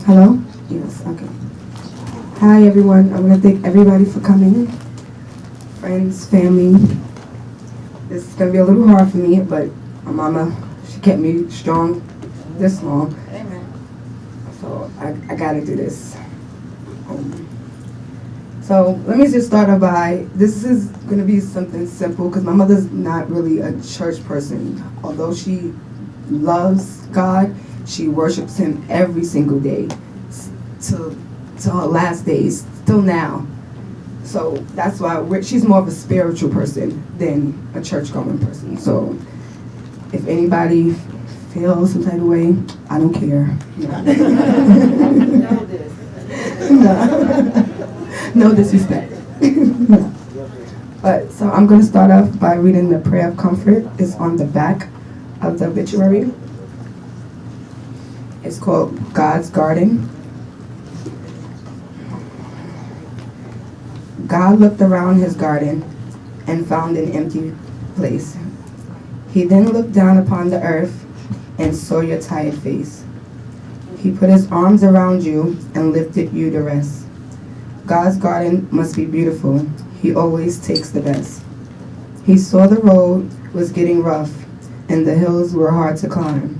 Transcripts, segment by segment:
Hello? Yes, okay. Hi everyone, I want to thank everybody for coming. Friends, family. This is going to be a little hard for me, but my mama, she kept me strong this long. Amen. So I got to do this. So let me just start off by, this is going to be something simple because my mother's not really a church person. Although she loves God, she worships him every single day to her last days, till now. So that's why she's more of a spiritual person than a church-going person. So if anybody feels some type of way, I don't care. No disrespect. No. But so I'm going to start off by reading the prayer of comfort. It's on the back of the obituary. It's called God's Garden. God looked around his garden and found an empty place. He then looked down upon the earth and saw your tired face. He put his arms around you and lifted you to rest. God's garden must be beautiful. He always takes the best. He saw the road was getting rough and the hills were hard to climb.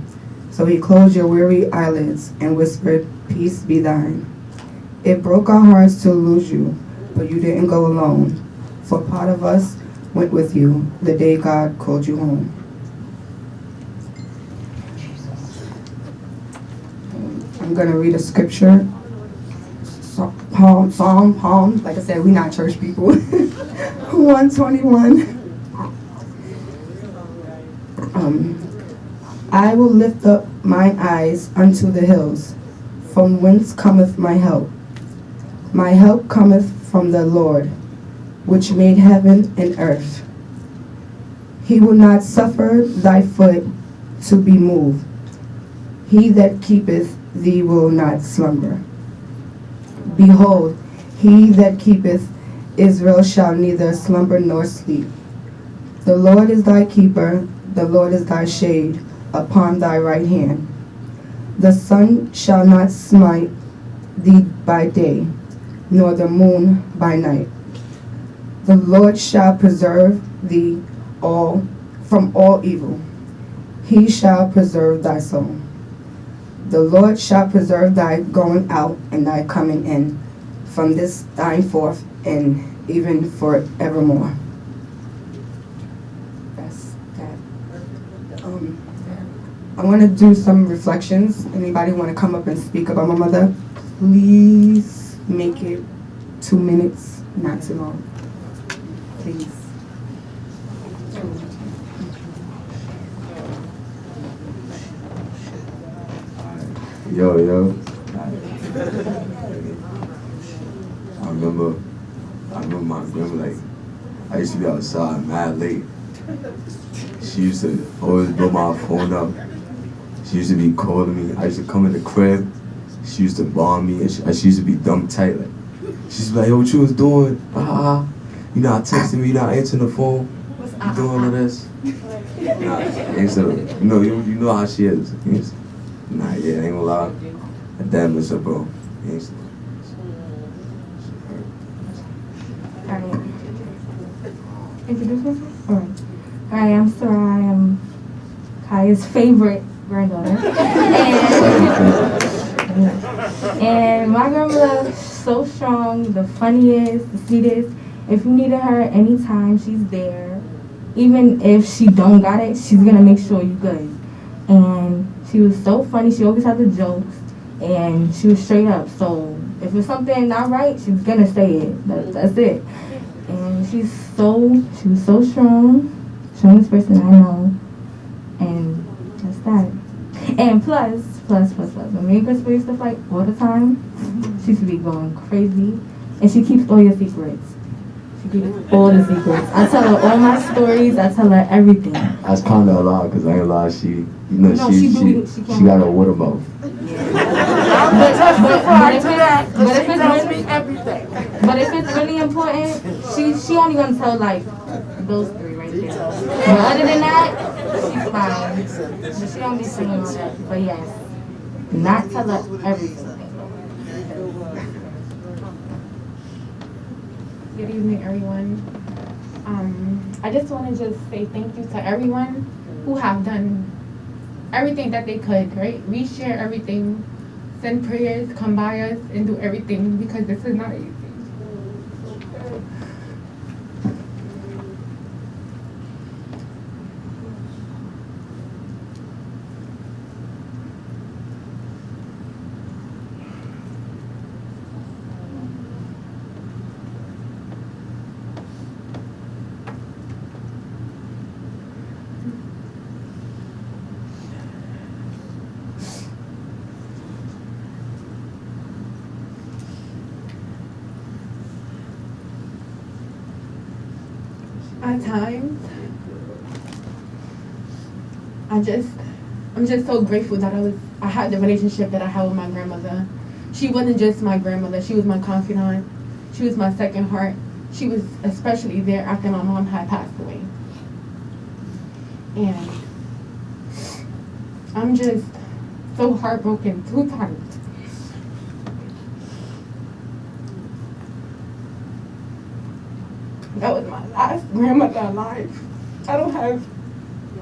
So he closed your weary eyelids and whispered, "Peace be thine." It broke our hearts to lose you, but you didn't go alone, for part of us went with you the day God called you home. I'm going to read a scripture. Psalm, like I said, we're not church people. 121. I will lift up mine eyes unto the hills, from whence cometh my help. My help cometh from the Lord, which made heaven and earth. He will not suffer thy foot to be moved. He that keepeth thee will not slumber. Behold, he that keepeth Israel shall neither slumber nor sleep. The Lord is thy keeper, the Lord is thy shade upon thy right hand. The sun shall not smite thee by day, nor the moon by night. The Lord shall preserve thee from all evil. He shall preserve thy soul. The Lord shall preserve thy going out and thy coming in, from this time forth and even forevermore. That's that. I want to do some reflections. Anybody want to come up and speak about my mother? Please make it 2 minutes, not too long. Please. Yo. I remember my grandma, like, I used to be outside mad late. She used to always blow my phone up. She used to be calling me. I used to come in the crib. She used to bomb me, and she used to be dumb tight. Like, she used to be like, "Yo, what you was doing? You not texting me, you not answering the phone. You doing all this?" Nah, you know how she is. Nah, yeah, I ain't gonna lie. I damn miss her, bro. Alright. Introduce myself? Alright. Hi, I'm Sarah. I am Kaja's favorite granddaughter. And my grandmother, so strong, the funniest, the sweetest. If you needed her anytime, she's there. Even if she don't got it, she's gonna make sure you good. And she was so funny. She always had the jokes, and she was straight up. So if it's something not right, she's gonna say it. That's it. And she was so strong, strongest person I know. And that's that. And plus, when me and Chris used to fight all the time, she used to be going crazy, and she keeps all your secrets. She keeps all the secrets. I tell her all my stories. I tell her everything. That's kind of a lot, because I ain't lie, she got a water mouth. But if it's really important, she only gonna tell like those three right there. But other than that, she's fine. But she don't be saying all that. But yes, not tell her everything. Good evening, everyone. I just want to just say thank you to everyone who have done everything that they could, right? We share everything, send prayers, come by us, and do everything because this is not easy. At times, I'm just so grateful that I had the relationship that I had with my grandmother. She wasn't just my grandmother, she was my confidant. She was my second heart. She was especially there after my mom had passed away. And I'm just so heartbroken 2 times. That was my last grandmother alive. I don't have,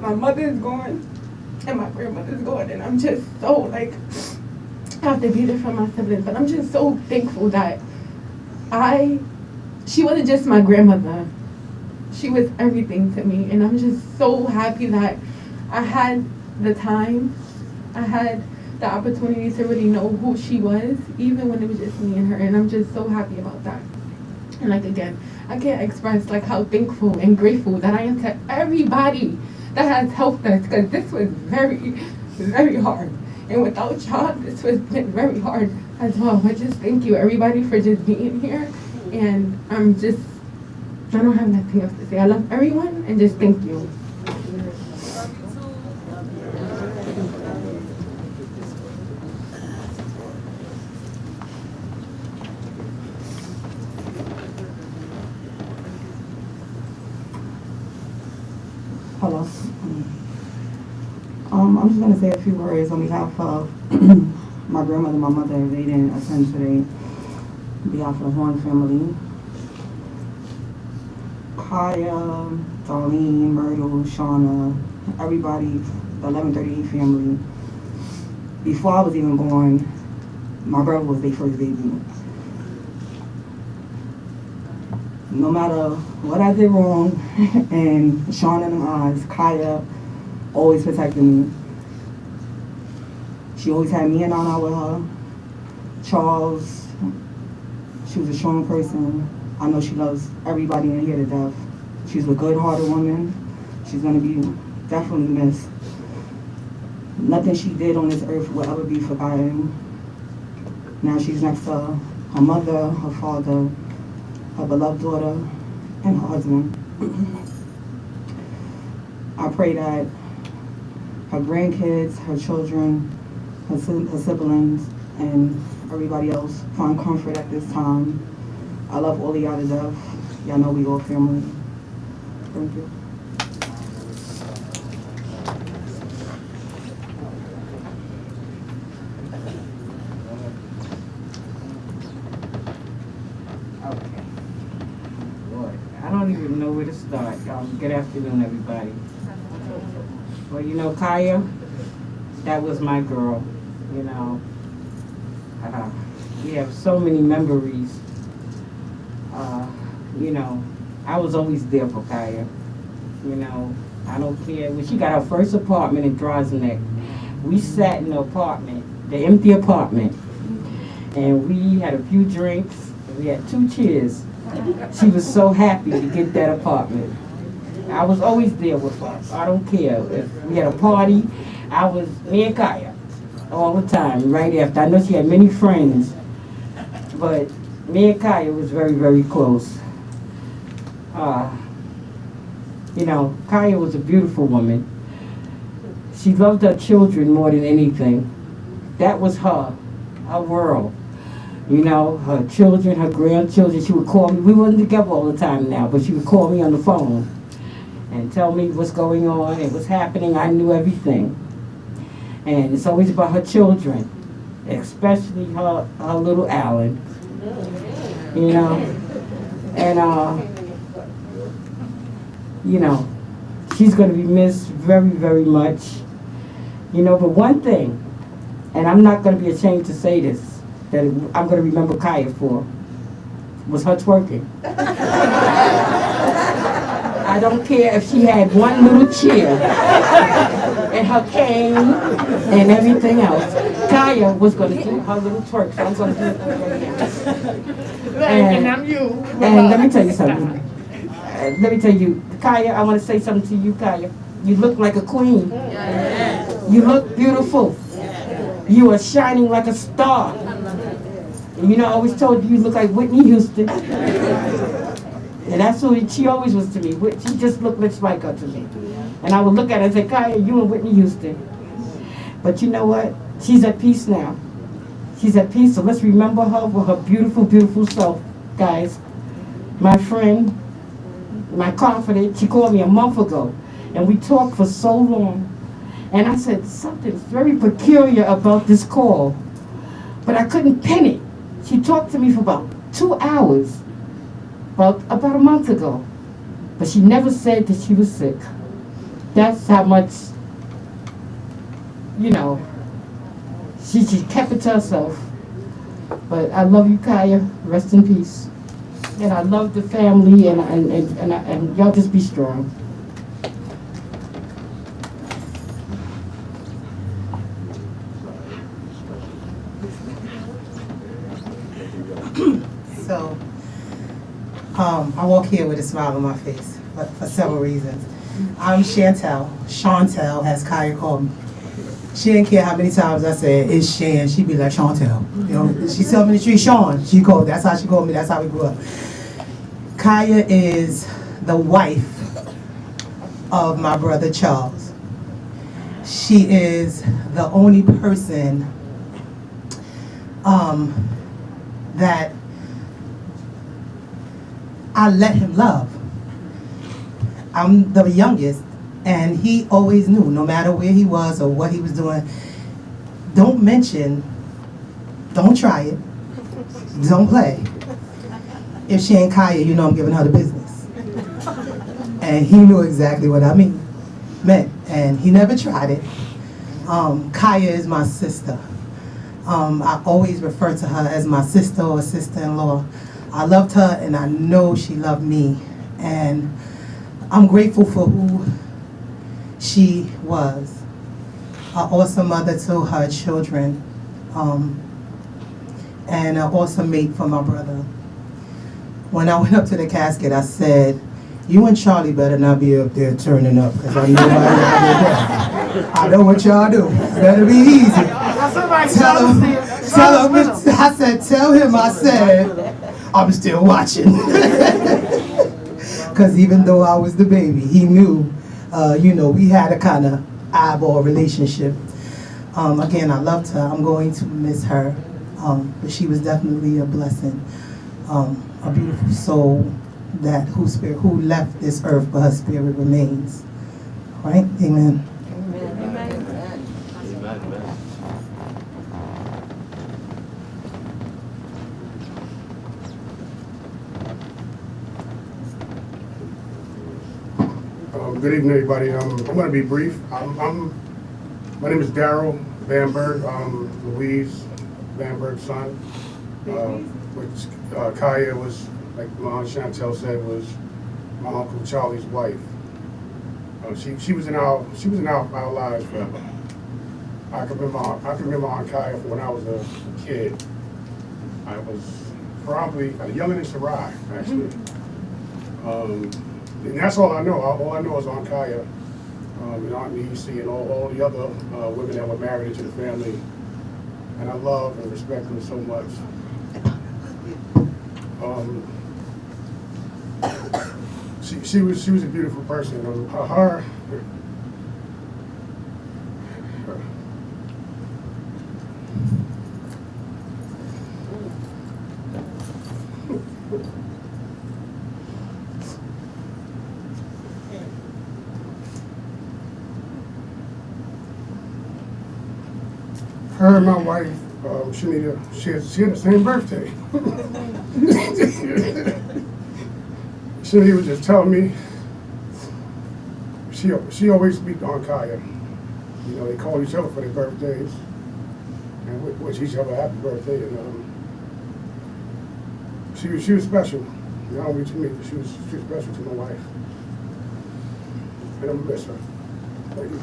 my mother's gone and my grandmother's gone, and I'm just so like, I have to be there for my siblings, but I'm just so thankful that she wasn't just my grandmother. She was everything to me, and I'm just so happy that I had the time, I had the opportunity to really know who she was, even when it was just me and her, and I'm just so happy about that. And like again, I can't express like how thankful and grateful that I am to everybody that has helped us, because this was very, very hard. And without y'all, this was been very hard as well. But just thank you everybody for just being here. And I don't have nothing else to say. I love everyone and just thank you. Hello. I'm just going to say a few words on behalf of my grandmother, my mother. They didn't attend today. On behalf of the Horn family. Kaja, Darlene, Myrtle, Shauna, everybody, the 1138 family. Before I was even born, my brother was their first baby. No matter what I did wrong, and Shauna in them eyes, Kaja always protected me. She always had me and Nana with her. Charles, she was a strong person. I know she loves everybody in here to death. She's a good-hearted woman. She's going to be definitely missed. Nothing she did on this earth will ever be forgotten. Now she's next to her mother, her father, her beloved daughter, and her husband. I pray that her grandkids, her children, her siblings, and everybody else find comfort at this time. I love all of y'all to death. Y'all know we all family. Thank you. Okay. Lord, I don't even know where to start. Good afternoon, everybody. Well, you know, Kaja, that was my girl. You know, we have so many memories. You know, I was always there for Kaja. You know, I don't care. When she got her first apartment in Drosneck, we sat in the apartment, the empty apartment, and we had a few drinks, and we had 2 chairs. She was so happy to get that apartment. I was always there with her. I don't care. If we had a party, I was me and Kaja all the time, right after. I know she had many friends, but me and Kaja was very, very close. You know, Kaja was a beautiful woman. She loved her children more than anything. That was her world. You know, her children, her grandchildren, she would call me. We weren't together all the time now, but she would call me on the phone and tell me what's going on and what's happening. I knew everything. And it's always about her children, especially her little Alan. You know, And, you know, she's going to be missed very, very much. You know, but one thing, and I'm not going to be ashamed to say this, that I'm going to remember Kaja for, was her twerking. I don't care if she had one little chair and her cane and everything else. Kaja was going to do her little twerk, so I'm going to do it right now. And I'm you. And let me tell you something. Let me tell you, Kaja, I want to say something to you, Kaja. You look like a queen. You look beautiful. You are shining like a star. And you know, I always told you look like Whitney Houston. And that's who she always was to me. She just looked like her to me. And I would look at her and say, Kaja, you and Whitney Houston. But you know what? She's at peace now. She's at peace, so let's remember her for her beautiful, beautiful self, guys. My friend, my confidant, she called me a month ago, and we talked for so long. And I said, something's very peculiar about this call. But I couldn't pin it. She talked to me for about 2 hours, about a month ago. But she never said that she was sick. That's how much, you know, she kept it to herself. But I love you, Kaja. Rest in peace. And I love the family, and y'all just be strong. So, I walk here with a smile on my face for several reasons. I'm Chantel, as Kaja called me. She didn't care how many times I said, it's Shan, she'd be like, Chantel. You know, she tell me the street, Sean. That's how she called me, that's how we grew up. Kaja is the wife of my brother Charles. She is the only person that I let him love. I'm the youngest, and he always knew, no matter where he was or what he was doing, don't mention, don't try it, don't play. If she ain't Kaja, you know I'm giving her the business. And he knew exactly what I meant, and he never tried it. Kaja is my sister. I always refer to her as my sister or sister-in-law. I loved her, and I know she loved me. And I'm grateful for who she was. An awesome mother to her children, and an awesome mate for my brother. When I went up to the casket, I said, you and Charlie better not be up there turning up, because I know y'all do. I know what y'all do. Better be easy. Tell him, I said, I'm still watching. Because even though I was the baby, he knew, you know, we had a kind of eyeball relationship. Again, I loved her. I'm going to miss her. But she was definitely a blessing. A beautiful soul who left this earth, but her spirit remains. All right? Amen. Good evening, everybody. I'm going to be brief. My name is Daryl Bamberg. I'm Louise Bamberg's son. Which Kaja was, like my Aunt Chantel said, was my Uncle Charlie's wife. She was in our lives forever. I can remember Aunt Kaja from when I was a kid. I was probably younger than Sarai, actually. And that's all I know. All I know is Aunt Kaja, and Aunt Nisi, and all the other women that were married into the family. And I love and respect them so much. She was a beautiful person. Her and my wife, she had the same birthday. Cindy was just telling me, she always speak on Kaja. You know, they call each other for their birthdays and wish each other a happy birthday. And she was special. Not only to me, but she was special to my wife. And I'm gonna miss her. Thank you.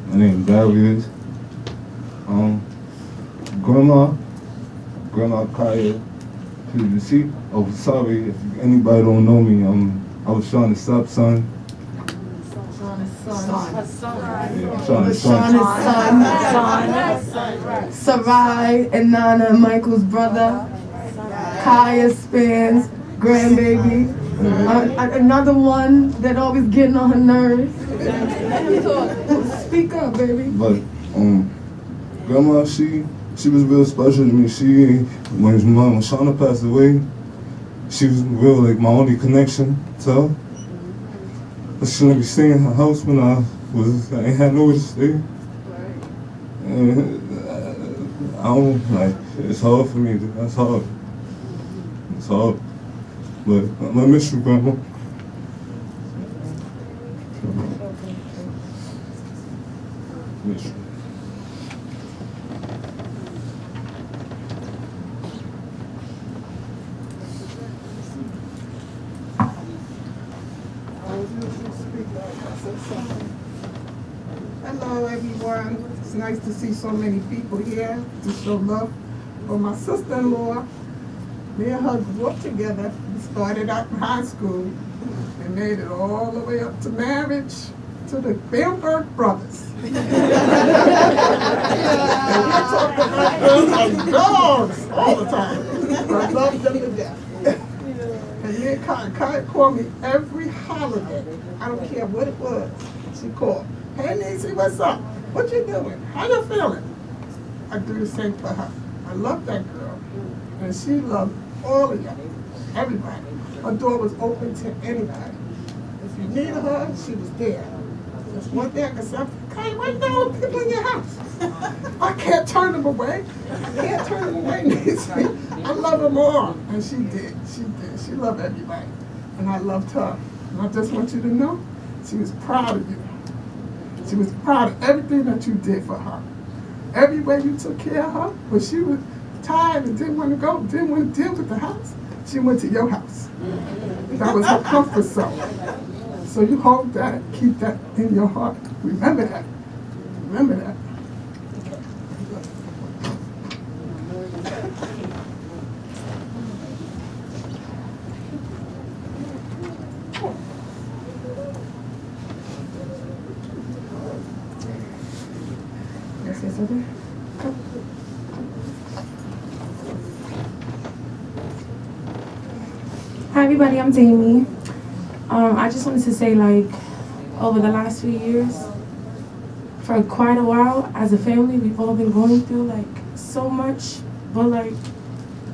My name is Darius. Grandma Kaja. Sorry if anybody don't know me. I was Shauna's stepson. Shauna's son. Sarai and Nana, Michael's brother. Kaya Spence, grandbaby. Another one that always getting on her nerves. Speak up, baby. But Grandma, she was real special to me. When Shauna passed away, she was real like my only connection to her. I shouldn't be staying in her house when I ain't had nowhere to stay. And I don't it's hard for me. That's hard. It's hard. But I miss you, Grandma. Miss you. Hello everyone, it's nice to see so many people here to show love for my sister-in-law. Me and her grew up together. We started out in high school and made it all the way up to marriage to the Bamberg brothers. And we talk about them as dogs all the time. I love them to death. And me and Kaja called me every holiday. I don't care what it was. She called. Hey, Niecy, what's up? What you doing? How you feeling? I do the same for her. I love that girl. And she loved all of y'all, everybody. Her door was open to anybody. If you needed her, she was there. There's one thing I can say, Kaja, why you got people in your house? I can't turn them away. I can't turn them away, Niecy. I love them all. And she did. She loved everybody. And I loved her. And I just want you to know, she was proud of you. She was proud of everything that you did for her. Every way you took care of her, when she was tired and didn't want to go, didn't want to deal with the house, she went to your house. That was her comfort zone. So you hold that, keep that in your heart. Remember that. Remember that. Hi everybody, I'm Tammy. I just wanted to say, like, over the last few years, for quite a while, as a family, we've all been going through, like, so much. But, like,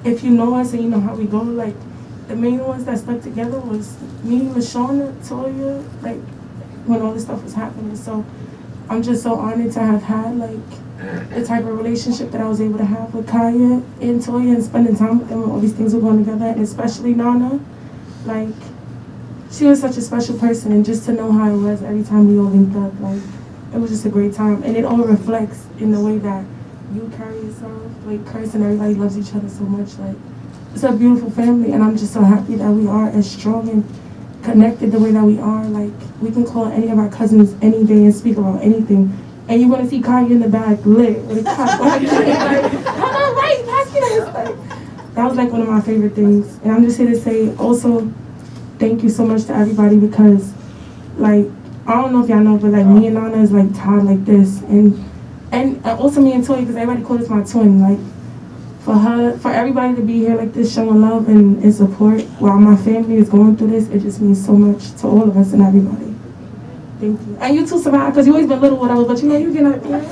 if you know us and you know how we go, like, the main ones that stuck together was me, LaShawna, Toya, like, when all this stuff was happening. So I'm just so honored to have had, like, the type of relationship that I was able to have with Kaja and Toya and spending time with them when all these things were going together, and especially Nana. Like, she was such a special person, and just to know how it was every time we all linked up, like, it was just a great time. And it all reflects in the way that you carry yourself, like, Chris and everybody loves each other so much. Like, it's a beautiful family, and I'm just so happy that we are as strong and connected the way that we are. Like, we can call any of our cousins any day and speak about anything. And you're going to see Kaja in the back lit with a cup. Like, come on, right, pass me this. Like, that was like one of my favorite things. And I'm just here to say also thank you so much to everybody, because, like, I don't know if y'all know, but like me and Nana is like tied like this. And also me and Toya, because everybody calls us my twin. Like, for everybody to be here like this, showing love and support while my family is going through this, it just means so much to all of us and everybody. Thank you. And you too, Savannah, because you always been little with us, but you know you get up there.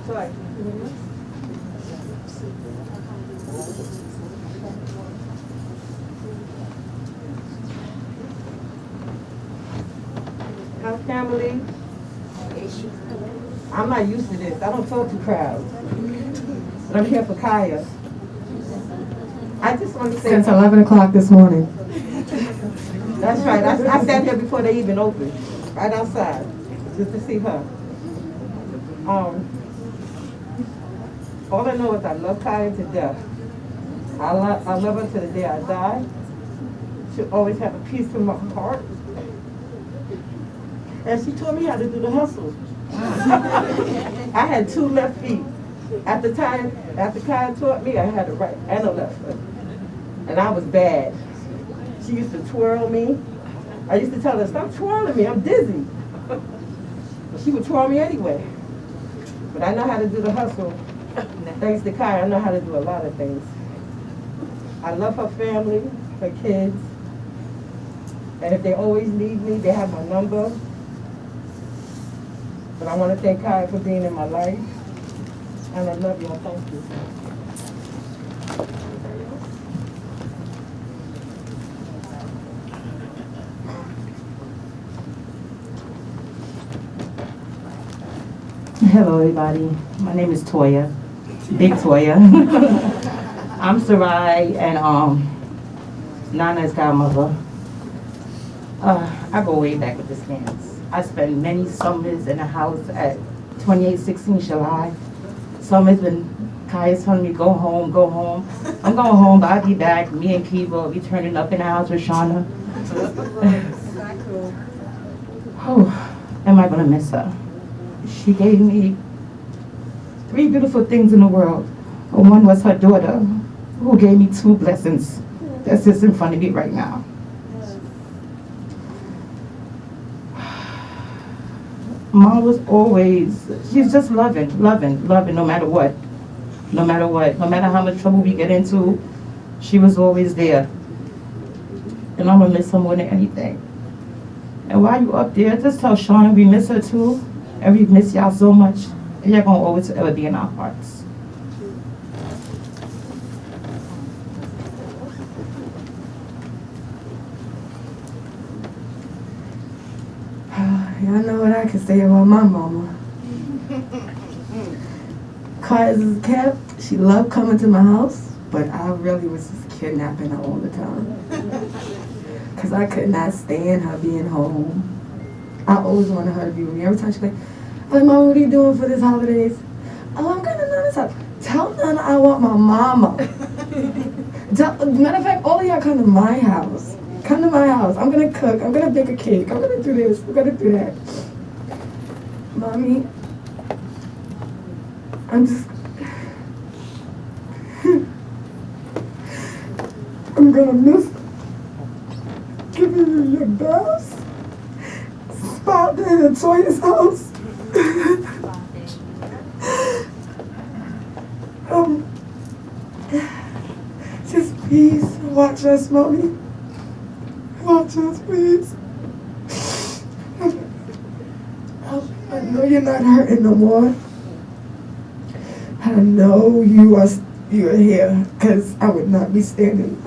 So sorry. Hi, family. I'm not used to this. I don't talk to crowds. But I'm here for Kaja. I just want to say... Since 11 o'clock this morning. That's right. I sat here before they even opened, right outside, just to see her. All I know is I love Kaja to death. I love her to the day I die. She'll always have a piece in my heart. And she taught me how to do the hustle. I had 2 left feet. After Kaja taught me, I had a right and a left foot. And I was bad. She used to twirl me. I used to tell her, stop twirling me, I'm dizzy. But she would twirl me anyway. But I know how to do the hustle. Thanks to Kaja, I know how to do a lot of things. I love her family, her kids. And if they always need me, they have my number. But I want to thank Kaja for being in my life. And I love y'all. Thank you. Hello, everybody. My name is Toya, Big Toya. I'm Sarai and Nana's godmother. I go way back with this dance. I spent many summers in a house at 2816 July. Summers when Kaja's telling me, go home, go home. I'm going home, but I'll be back. Me and Kiva will be turning up in the house with Shauna. Oh, am I going to miss her? She gave me 3 beautiful things in the world. One was her daughter, who gave me 2 blessings that sits in front of me right now. Mom was always, she's just loving, no matter what. No matter what, no matter how much trouble we get into, she was always there. And I'm gonna miss her more than anything. And while you up there, just tell Shauna we miss her too. And we miss y'all so much. And y'all gonna always ever be in our hearts. Y'all know what I can say about my mama. Kaja's kept, she loved coming to my house, but I really was just kidnapping her all the time. Because I could not stand her being home. I always wanted her to be with me. Every time she's like, Mom, what are you doing for this holidays? Oh, I'm going to Nana's house. Tell Nana I want my mama. Matter of fact, all of y'all come to my house. Come to my house. I'm going to cook. I'm going to bake a cake. I'm going to do this. I'm going to do that. Mommy, I'm just... I'm going to miss giving you your best. Spot there at Toya's house. Just please watch us, Mommy. Watch us, please. I know you're not hurting no more. I know you're here, because I would not be standing.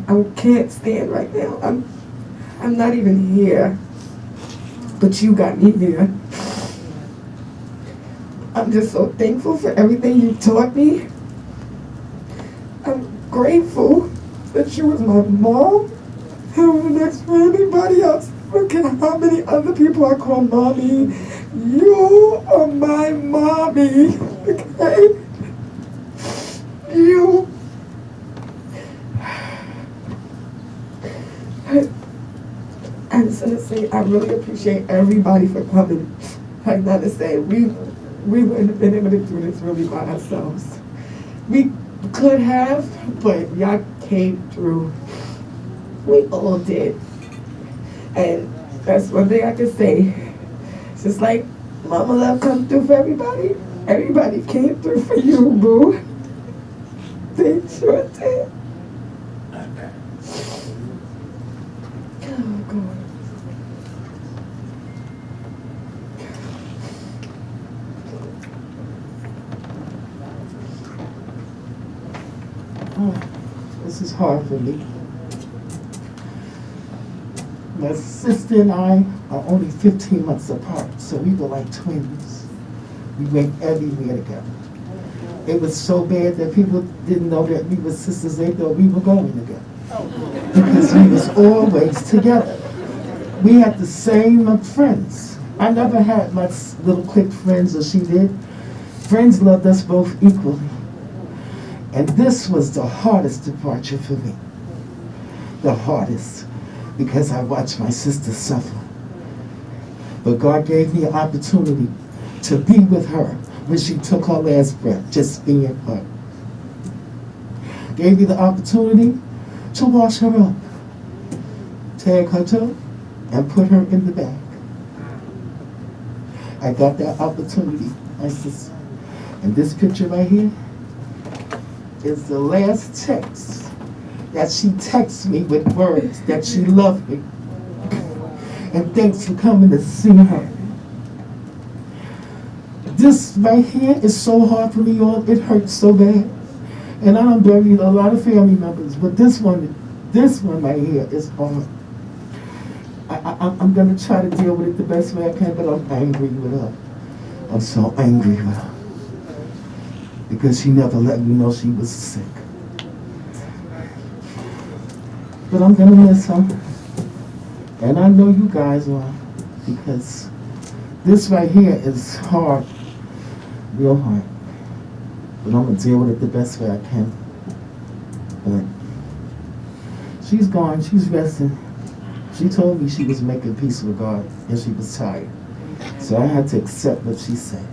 I can't stand right now. I'm not even here. But you got me here. I'm just so thankful for everything you taught me. I'm grateful that you was my mom. And next for anybody else. I don't care how many other people I call mommy. You are my mommy. Okay? You. I just want to say I really appreciate everybody for coming. Like Nana said, we wouldn't have been able to do this really by ourselves. We could have, but y'all came through. We all did. And that's one thing I can say. It's just like Mama Love come through for everybody. Everybody came through for you, boo. They sure did. Oh, God. This is hard for me. My sister and I are only 15 months apart, so we were like twins. We went everywhere together. It was so bad that people didn't know that we were sisters. They thought we were going together. Because we was always together. We had the same friends. I never had much little clique friends, or she did. Friends loved us both equally. And this was the hardest departure for me. The hardest. Because I watched my sister suffer. But God gave me an opportunity to be with her when she took her last breath, just being her. Gave me the opportunity to wash her up, tag her toe, and put her in the bag. I got that opportunity, my sister. And this picture right here is the last text that she texts me with words that she loved me. And thanks for coming to see her. This right here is so hard for me, y'all. It hurts so bad. And I done buried a lot of family members, but this one right here is hard. I'm gonna try to deal with it the best way I can, but I'm angry with her. I'm so angry with her. Because she never let me know she was sick. But I'm gonna miss her. And I know you guys are, because this right here is hard, real hard. But I'm gonna deal with it the best way I can. But she's gone, she's resting. She told me she was making peace with God and she was tired. So I had to accept what she said,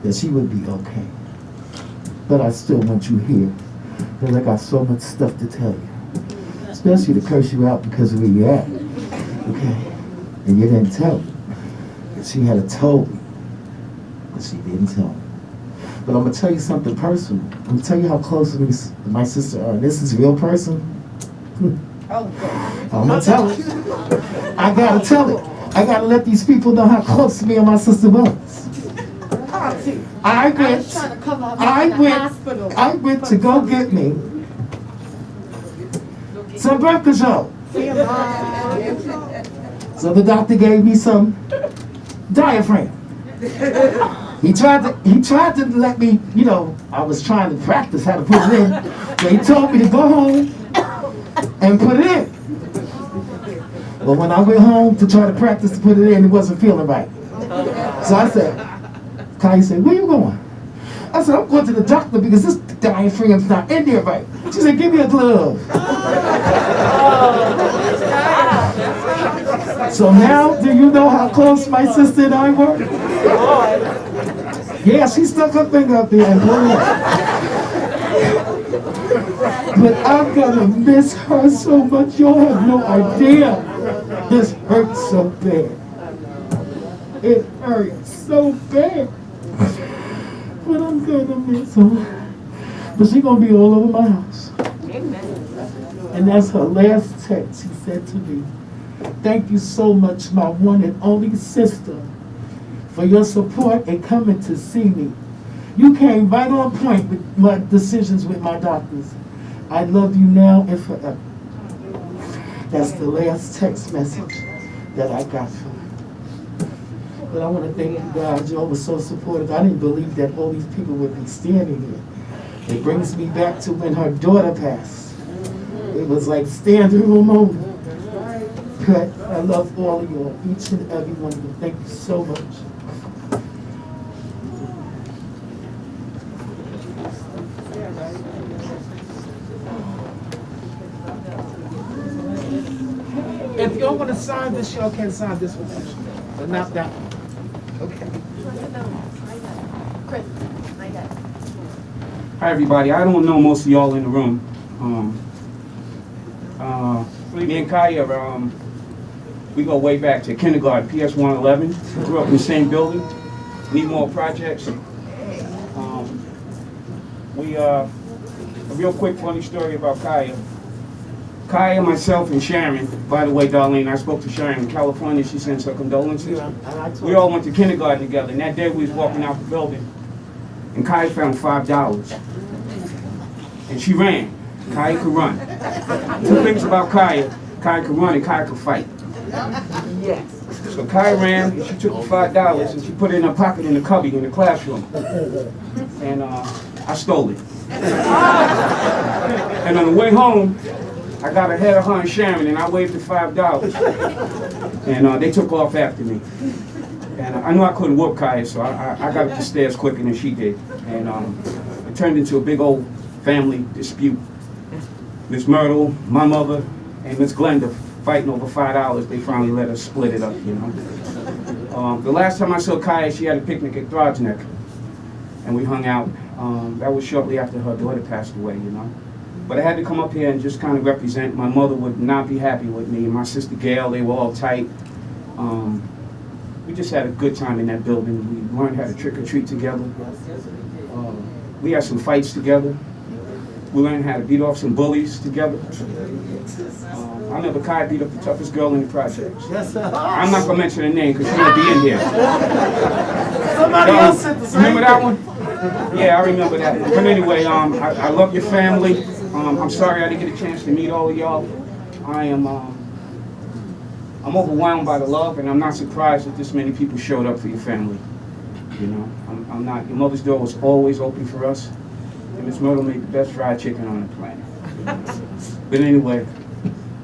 that she would be okay. But I still want you here, because I got so much stuff to tell you. Especially to curse you out because of where you're at. Okay? And you didn't tell me. She had to told me, but she didn't tell me. But I'm gonna tell you something personal. I'm gonna tell you how close me and my sister are. This is real person. I'm gonna tell it. I gotta tell it. I gotta let these people know how close me and my sister was. I went to go get me some birth control. So the doctor gave me some diaphragm. He tried to let me, I was trying to practice how to put it in. But he told me to go home and put it in. But when I went home to try to practice to put it in, it wasn't feeling right. So I said, Kaja said, where you going? I said, I'm going to the doctor because this diaphragm's not in there right. She said, give me a glove. So now, do you know how close my sister and I were? Yeah, she stuck her finger up there and blew it. But I'm gonna miss her so much, y'all have no idea. This hurts so bad. It hurts so bad. But I'm gonna miss her. But she's gonna be all over my house. And that's her last text. She said to me, thank you so much, my one and only sister, for your support and coming to see me. You came right on point with my decisions with my doctors. I love you now and forever. That's the last text message that I got from her. But I want to thank you guys. Y'all were so supportive. I didn't believe that all these people would be standing here. It brings me back to when her daughter passed. It was like standing room moment. But I love all of y'all, each and every one of you. Thank you so much. If y'all want to sign this, y'all can sign this one, but not that one. Okay. Hi everybody, I don't know most of y'all in the room. Me and Kaja, we go way back to kindergarten, PS 111. We grew up in the same building. Need more projects. A real quick funny story about Kaja. Kaja, myself, and Sharon. By the way, Darlene, I spoke to Sharon in California. She sends her condolences. We all went to kindergarten together, and that day we was walking out the building, and Kaja found $5. and she ran. Kaya could run. Two things about Kaya. Kaya could run and Kaya could fight. Yes. So Kaya ran, and she took the $5 and she put it in her pocket in the cubby in the classroom. And I stole it. And on the way home, I got ahead of her and Sharon, and I waved the $5. And they took off after me. And I knew I couldn't whoop Kaya, so I got up the stairs quicker than she did. And it turned into a big old family dispute. Miss Myrtle, my mother, and Miss Glenda fighting over $5. They finally let us split it up, you know. The last time I saw Kaya, she had a picnic at Throgs Neck, and we hung out. That was shortly after her daughter passed away, you know. But I had to come up here and just kind of represent. My mother would not be happy with me, and my sister Gail, they were all tight. We just had a good time in that building. We learned how to trick-or-treat together. We had some fights together. We learned how to beat off some bullies together. I remember Kai beat up the toughest girl in the projects. Yes, sir. I'm not going to mention her name because she won't be in here. Somebody else said the same Remember that thing. one? Yeah, I remember that. But anyway, I love your family. I'm sorry I didn't get a chance to meet all of y'all. I'm overwhelmed by the love, and I'm not surprised that this many people showed up for your family. You know, I'm not. Your mother's door was always open for us, and Miss Myrtle made the best fried chicken on the planet. But anyway,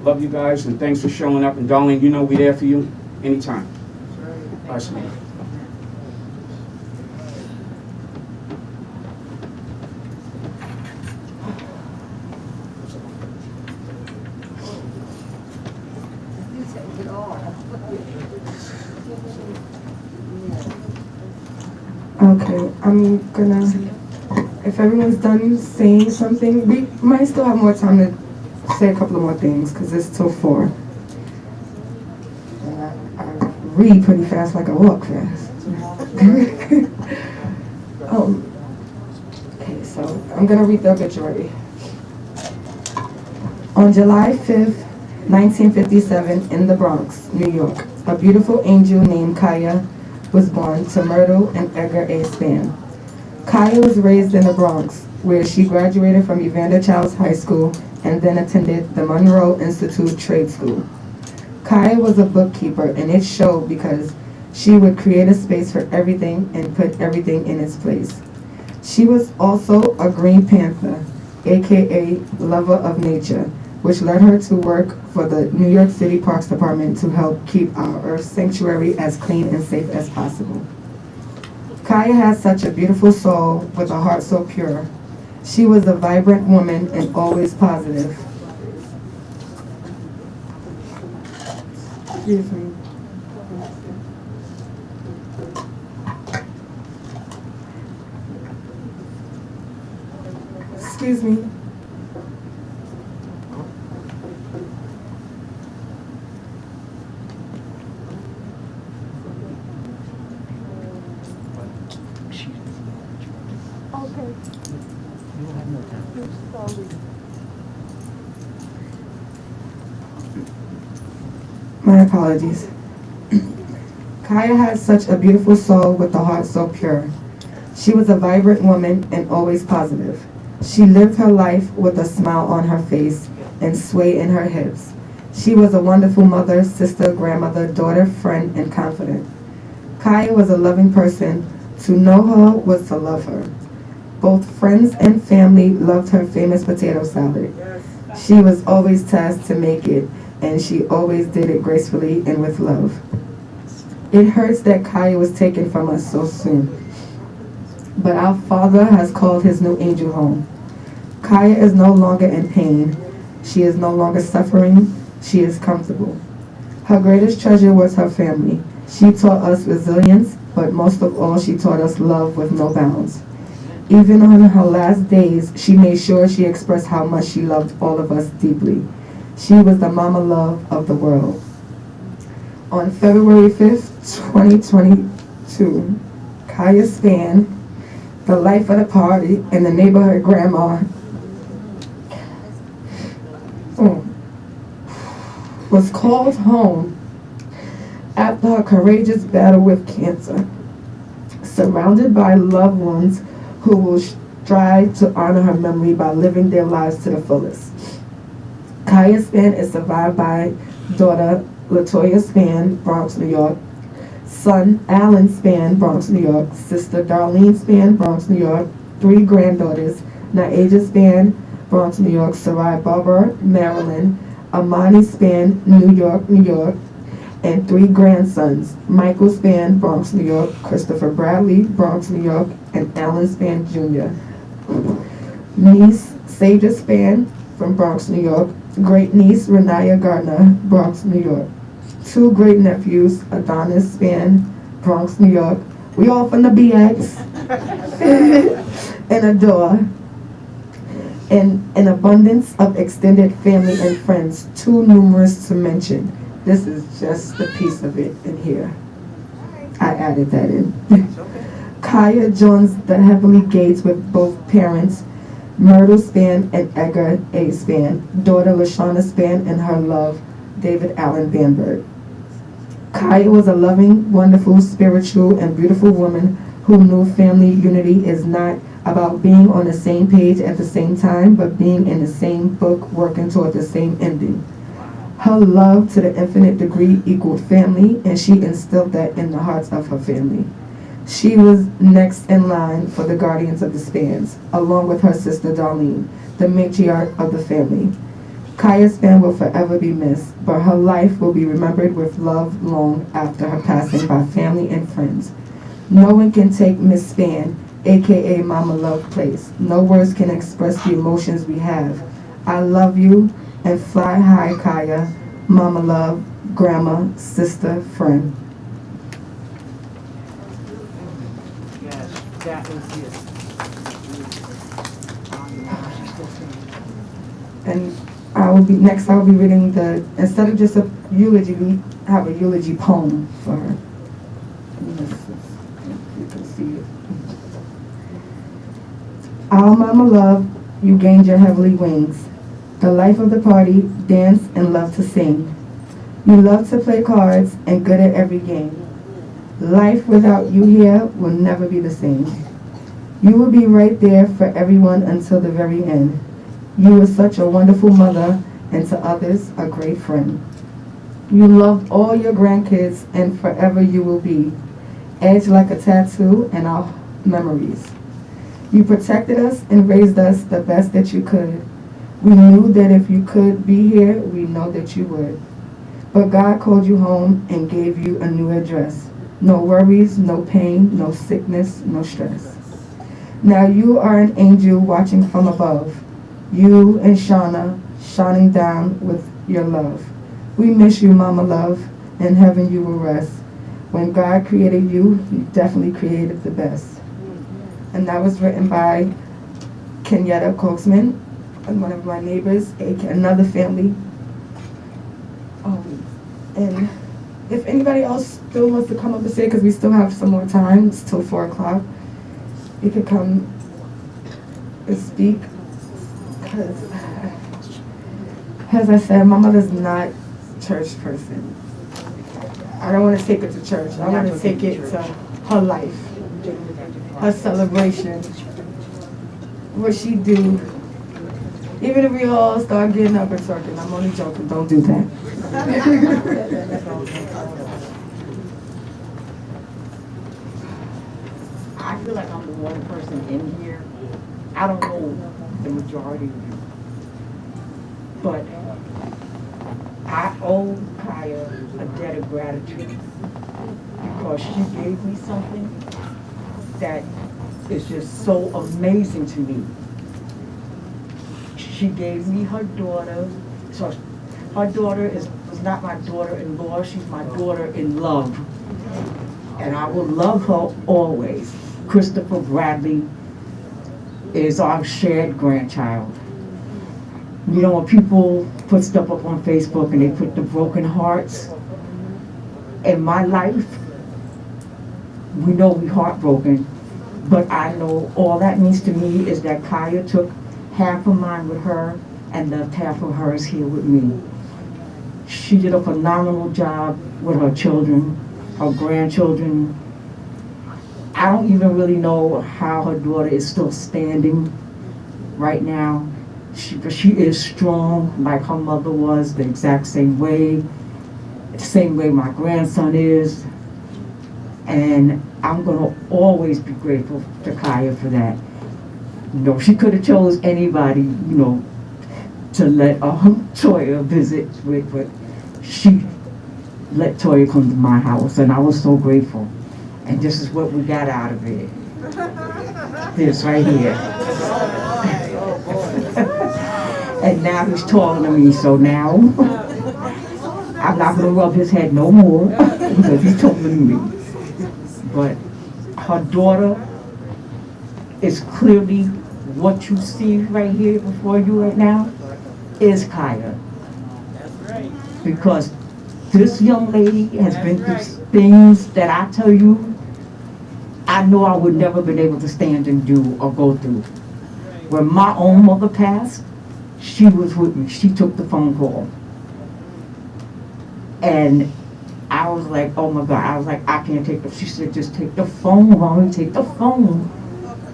love you guys, and thanks for showing up. And darling, you know we're there for you anytime. Bye, sweetie. Okay, I'm gonna, if everyone's done saying something, we might still have more time to say a couple of more things, because it's till 4. And I read pretty fast like I walk fast. Okay, so I'm gonna read the obituary. On July 5th, 1957, in the Bronx, New York, a beautiful angel named Kaja was born to Myrtle and Edgar A. Span. Kaja was raised in the Bronx, where she graduated from Evander Childs High School and then attended the Monroe Institute Trade School. Kaja was a bookkeeper, and it showed because she would create a space for everything and put everything in its place. She was also a Green Panther, aka lover of nature, which led her to work for the New York City Parks Department to help keep our Earth sanctuary as clean and safe as possible. Kaja has such a beautiful soul with a heart so pure. She was a vibrant woman and always positive. Excuse me. Excuse me. My apologies. Kaja has such a beautiful soul with a heart so pure. She was a vibrant woman and always positive. She lived her life with a smile on her face and sway in her hips. She was a wonderful mother, sister, grandmother, daughter, friend, and confidant. Kaja was a loving person. To know her was to love her. Both friends and family loved her famous potato salad. She was always tasked to make it, and she always did it gracefully and with love. It hurts that Kaja was taken from us so soon, but our Father has called his new angel home. Kaja is no longer in pain. She is no longer suffering. She is comfortable. Her greatest treasure was her family. She taught us resilience, but most of all, she taught us love with no bounds. Even on her last days, she made sure she expressed how much she loved all of us deeply. She was the mama love of the world. On February 5th, 2022, Kaja Span, the life of the party and the neighborhood grandma, was called home after her courageous battle with cancer. Surrounded by loved ones who strive to honor her memory by living their lives to the fullest. Kaya Span is survived by daughter Latoya Span, Bronx, New York, son Alan Span, Bronx, New York, sister Darlene Span, Bronx, New York, 3 granddaughters, Naija Span, Bronx, New York, Sarai Barber, Maryland, Amani Span, New York, New York, and 3 grandsons, Michael Span, Bronx, New York, Christopher Bradley, Bronx, New York, and Alan Span Jr. Niece Saja Span from Bronx, New York, great niece Renaya Gardner, Bronx, New York. 2 great nephews, Adonis Span, Bronx, New York. We all from the BX. And Adore. And an abundance of extended family and friends, too numerous to mention. This is just a piece of it in here. I added that in. Kaya joins the Heavenly Gates with both parents, Myrtle Span and Edgar A. Span, daughter LaShawna Span and her love, David Allen Bamberg. Kaya was a loving, wonderful, spiritual, and beautiful woman who knew family unity is not about being on the same page at the same time, but being in the same book, working toward the same ending. Her love to the infinite degree equaled family, and she instilled that in the hearts of her family. She was next in line for the guardians of the Spans, along with her sister Darlene, the matriarch of the family. Kaya Span will forever be missed, but her life will be remembered with love long after her passing by family and friends. No one can take Miss Span, aka Mama Love, place. No words can express the emotions we have. I love you, and fly high, Kaya, Mama Love, Grandma, sister, friend. Yes, that was it. And I will be reading instead of just a eulogy, we have a eulogy poem for her. You can see it. Our Mama Love, you gained your heavenly wings. The life of the party, dance and love to sing. You love to play cards and good at every game. Life without you here will never be the same. You will be right there for everyone until the very end. You were such a wonderful mother, and to others, a great friend. You loved all your grandkids, and forever you will be, etched like a tattoo in our memories. You protected us and raised us the best that you could. We knew that if you could be here, we know that you would. But God called you home and gave you a new address. No worries, no pain, no sickness, no stress. Now you are an angel watching from above. You and Shauna shining down with your love. We miss you, Mama Love. In heaven you will rest. When God created you, he definitely created the best. And that was written by Kenyatta Coxman, and one of my neighbors, another family. And if anybody else still wants to come up and say, because we still have some more time, it's till 4 o'clock, you could come and speak. Because, as I said, my mother's not a church person. I don't want to take it to church. I want to take it to her life, her celebration, what she do. Even if we all start getting up and twerking, I'm only joking, don't do that. I feel like I'm the one person in here. I don't know the majority of you. But I owe Kaya a debt of gratitude because she gave me something that is just so amazing to me. She gave me her daughter. So her daughter is not my daughter-in-law, she's my daughter-in-love. And I will love her always. Christopher Bradley is our shared grandchild. You know, when people put stuff up on Facebook and they put the broken hearts, in my life, we know we're heartbroken, but I know all that means to me is that Kaya took half of mine with her and left half of hers here with me. She did a phenomenal job with her children, her grandchildren. I don't even really know how her daughter is still standing right now. She is strong like her mother was, the exact same way my grandson is. And I'm gonna always be grateful to Kaja for that. You know, she could have chose anybody, you know, to let Toya visit with, but she let Toya come to my house, and I was so grateful. And this is what we got out of it. This right here. And now he's taller than me, so now I'm not gonna rub his head no more because he's taller than me. But her daughter is clearly what you see right here before you right now is Kaja. Because this young lady has been through things that I tell you, I know I would never been able to stand and do or go through. When my own mother passed, she was with me. She took the phone call. And I was like, oh my God. I was like, I can't take it. She said, just take the phone, Mommy, take the phone.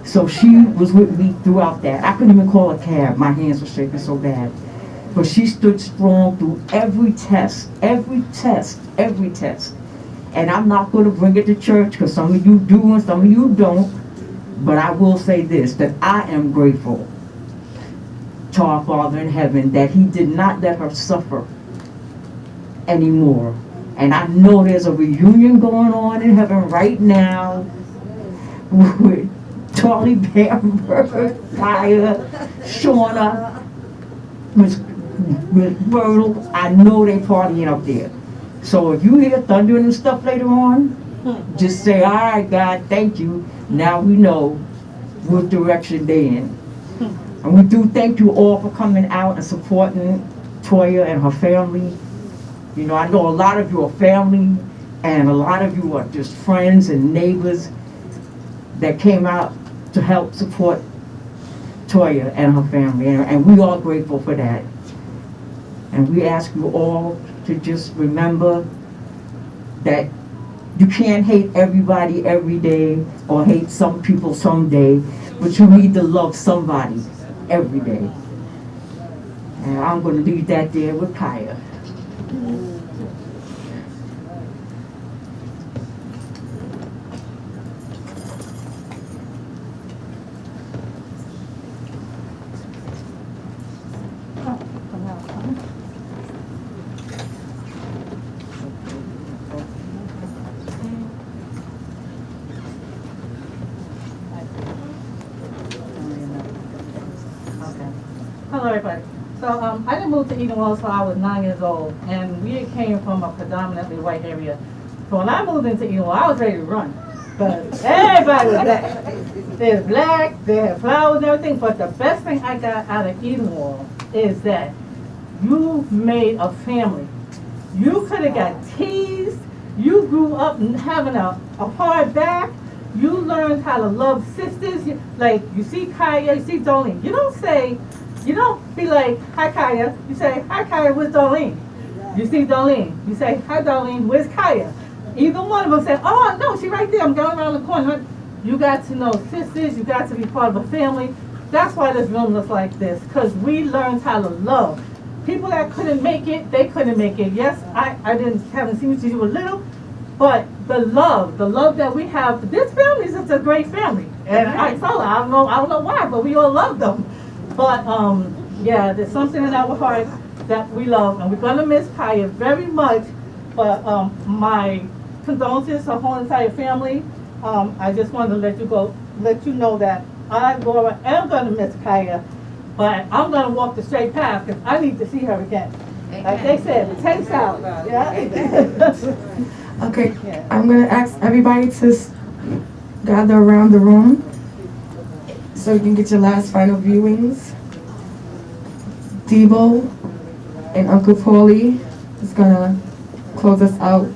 So she was with me throughout that. I couldn't even call a cab. My hands were shaking so bad. But she stood strong through every test. And I'm not going to bring it to church because some of you do and some of you don't. But I will say this, that I am grateful to our Father in heaven that he did not let her suffer anymore. And I know there's a reunion going on in heaven right now with Charlie Bamberg, Kaja, Shauna, Miss Myrtle. I know they partying up there. So if you hear thunder and stuff later on, just say, all right, God, thank you. Now we know what direction they in. And we do thank you all for coming out and supporting Toya and her family. You know, I know a lot of you are family, and a lot of you are just friends and neighbors that came out to help support Toya and her family, and we are grateful for that. And we ask you all to just remember that you can't hate everybody every day or hate some people someday, but you need to love somebody every day. And I'm going to leave that there with Kaja. Hello, everybody. So I didn't move to Eden Wells until I was 9 years old, and we came from a predominantly white area. So when I moved into Eden Wells, I was ready to run. But everybody was black. They're black, they had flowers and everything, but the best thing I got out of Eden Wells is that you made a family. You could have got teased. You grew up having a hard back. You learned how to love sisters. Like, you see Kaja, you see Darlene. You don't be like, hi Kaja. You say, hi Kaja, where's Darlene? You see Darlene. You say, hi Darlene, where's Kaja? Either one of them say, oh no, she's right there, I'm going around the corner. You got to know sisters, you got to be part of a family. That's why this room looks like this, because we learned how to love. People that couldn't make it, they couldn't make it. Yes, I haven't seen you since you were little, but the love that we have, this family is just a great family. And I told her, I don't know why, but we all love them. But yeah, there's something in our heart that we love, and we're gonna miss Kaja very much. But my condolences to the whole entire family. I just wanted to let you know that I, Laura, am gonna miss Kaja, but I'm gonna walk the straight path because I need to see her again. Like they said, it takes out. Yeah. Okay, I'm gonna ask everybody to gather around the room so you can get your last final viewings. Debo and Uncle Paulie is gonna close us out.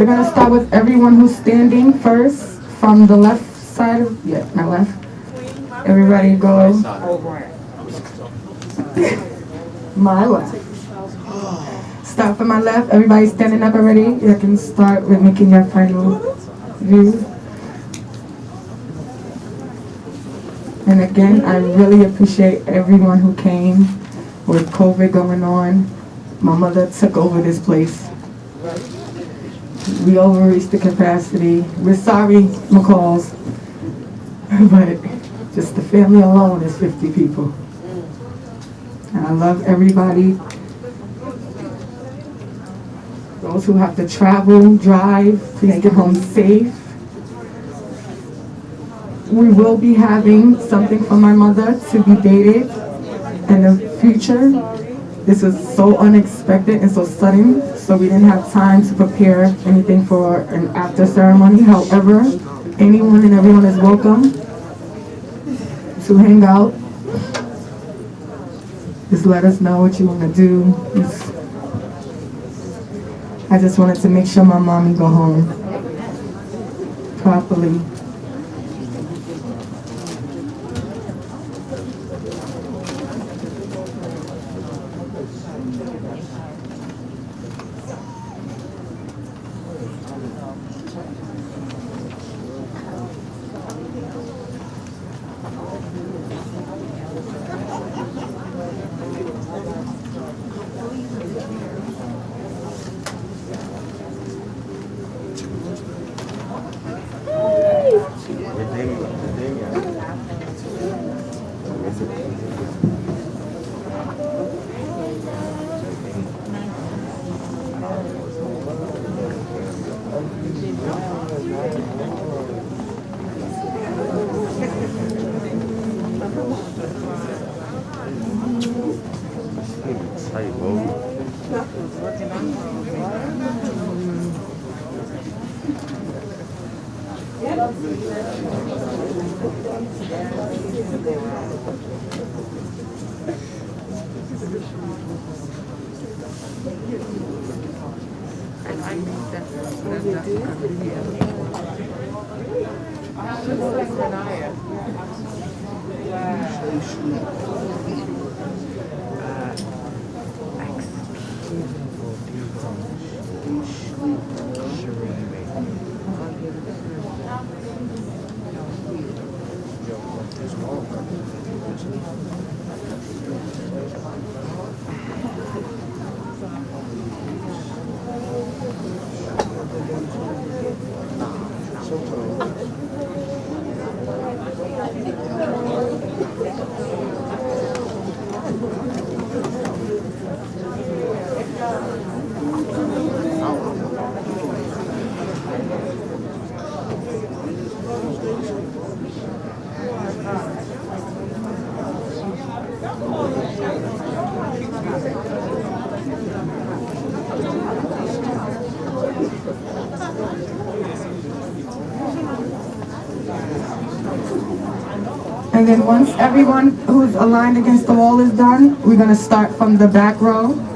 We're gonna start with everyone who's standing first from the left side of, my left. Everybody go. My left. Start from my left. Everybody standing up already. You can start with making your final view. And again, I really appreciate everyone who came with COVID going on. My mother took over this place. We overreached the capacity. We're sorry, Mccalls, but just the family alone is 50 people. And I love everybody. Those who have to travel, drive, please get home safe. We will be having something for my mother to be dated in the future. This was so unexpected and so sudden, so we didn't have time to prepare anything for an after ceremony. However, anyone and everyone is welcome to hang out. Just let us know what you want to do. I just wanted to make sure my mommy go home properly. And then once everyone who's aligned against the wall is done, we're going to start from the back row.